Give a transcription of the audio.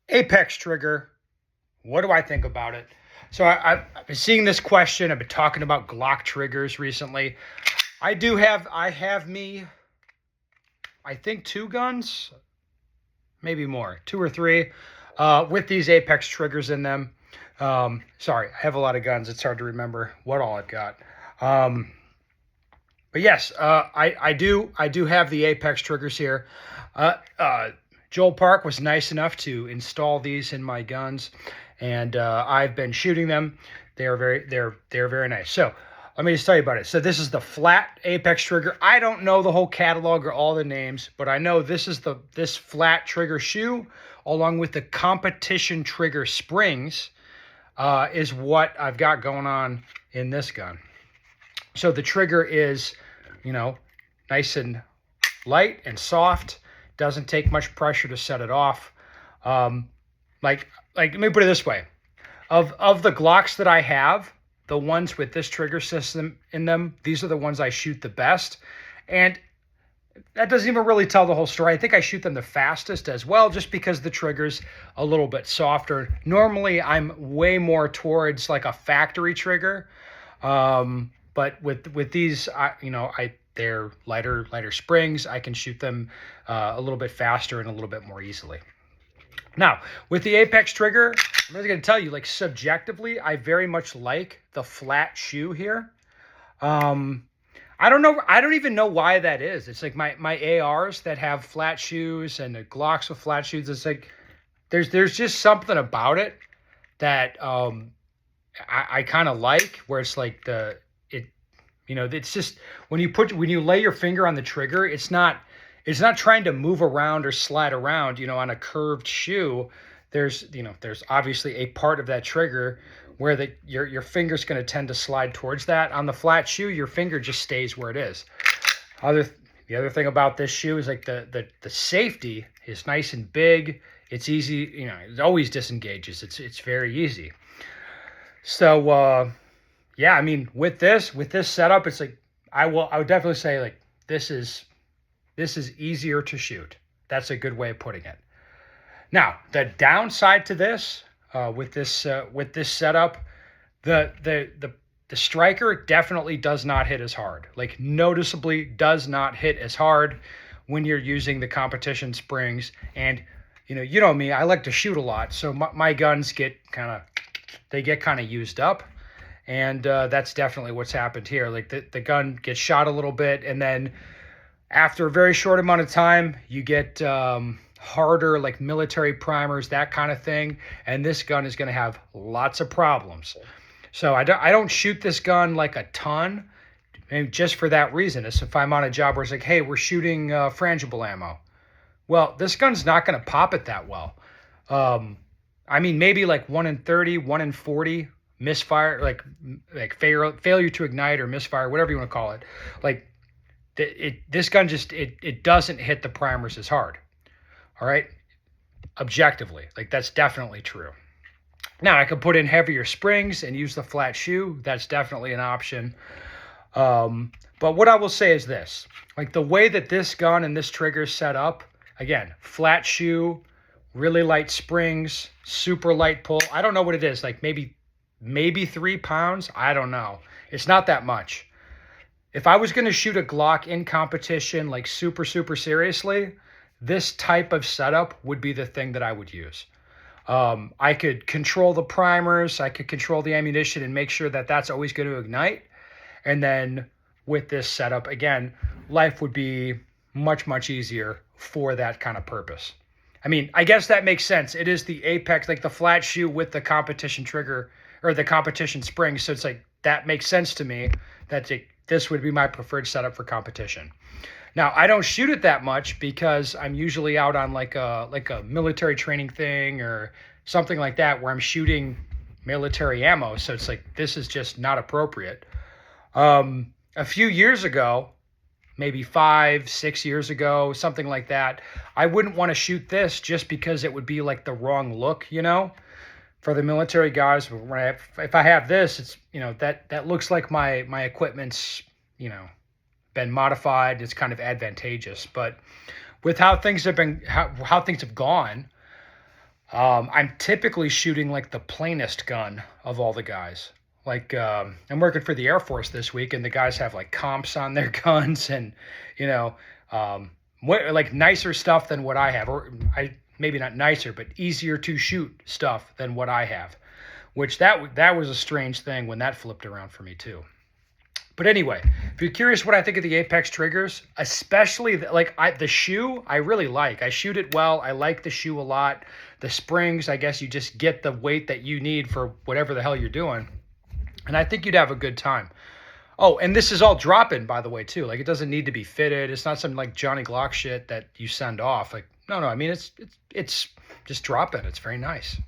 Apex trigger. What do I think about it? So I've been seeing this question. I've been talking about Glock triggers recently. I have me, I think 2 guns, maybe more, 2 or 3, with these Apex triggers in them. Sorry, I have a lot of guns. It's hard to remember what all I've got. Um, but yes, I do have the Apex triggers here. Uh, uh, Joel Park was nice enough to install these in my guns, and I've been shooting them. They're very nice. So let me just tell you about it. So this is the flat Apex trigger. I don't know the whole catalog or all the names, but I know this flat trigger shoe, along with the competition trigger springs, is what I've got going on in this gun. So the trigger is, you know, nice and light and soft. Doesn't take much pressure to set it off. Um, like let me put it this way: of the Glocks that I have, the ones with this trigger system in them, these are the ones I shoot the best. And that doesn't even really tell the whole story. I think I shoot them the fastest as well, just because the trigger's a little bit softer. Normally, I'm way more towards like a factory trigger. But with these, they're lighter springs. I can shoot them a little bit faster and a little bit more easily. Now, with the Apex trigger, I'm really going to tell you, like, subjectively, I very much like the flat shoe here. Um, I don't know. I don't even know why that is. It's like my ARs that have flat shoes and the Glocks with flat shoes. It's like there's just something about it that I kind of like, where it's like it's just when you lay your finger on the trigger, it's not trying to move around or slide around, on a curved shoe. There's obviously a part of that trigger where your finger's going to tend to slide towards that. On the flat shoe, your finger just stays where it is. The other thing about this shoe is like the safety is nice and big. It's easy, it always disengages. It's very easy. So yeah, I mean, with this setup, it's like I would definitely say, like, this is easier to shoot. That's a good way of putting it. Now, the downside to this, with this setup, the striker definitely does not hit as hard. Like, noticeably does not hit as hard when you're using the competition springs. And you know me, I like to shoot a lot, so my guns get kind of used up. And that's definitely what's happened here. Like, the gun gets shot a little bit, and then after a very short amount of time, you get harder, like military primers, that kind of thing. And this gun is going to have lots of problems. So I don't shoot this gun like a ton, and just for that reason. Is if I'm on a job where it's like, hey, we're shooting frangible ammo. Well, this gun's not going to pop it that well. I mean, maybe like 1 in 30, 1 in 40 misfire, like failure to ignite or misfire, whatever you want to call it. Like, this gun just it doesn't hit the primers as hard. All right, objectively, like, that's definitely true. Now, I could put in heavier springs and use the flat shoe. That's definitely an option. But what I will say is this: like, the way that this gun and this trigger is set up, again, flat shoe, really light springs, super light pull. I don't know what it is, like maybe 3 pounds. I don't know. It's not that much. If I was going to shoot a Glock in competition, like super, super seriously, this type of setup would be the thing that I would use. I could control the primers, I could control the ammunition and make sure that that's always going to ignite. And then with this setup, again, life would be much, much easier for that kind of purpose. I mean, I guess that makes sense. It is the Apex, like the flat shoe with the competition trigger or the competition spring. So it's like, that makes sense to me that this would be my preferred setup for competition. Now, I don't shoot it that much because I'm usually out on like a military training thing or something like that where I'm shooting military ammo. So it's like, this is just not appropriate. A few years ago, maybe 5-6 years ago, something like that, I wouldn't want to shoot this just because it would be like the wrong look, for the military guys. If I have this, it's, that looks like my equipment's, been modified. It's kind of advantageous. But with how things have been, how things have gone, I'm typically shooting like the plainest gun of all the guys. Like I'm working for the Air Force this week, and the guys have like comps on their guns, and you know, like nicer stuff than what I have, or I maybe not nicer, but easier to shoot stuff than what I have. Which that was a strange thing when that flipped around for me too. But anyway, if you're curious what I think of the Apex triggers, especially the shoe, I really like. I shoot it well. I like the shoe a lot. The springs, I guess you just get the weight that you need for whatever the hell you're doing. And I think you'd have a good time. Oh, and this is all drop-in, by the way, too. Like, it doesn't need to be fitted. It's not some like Johnny Glock shit that you send off. Like, no. I mean, it's just drop-in. It's very nice.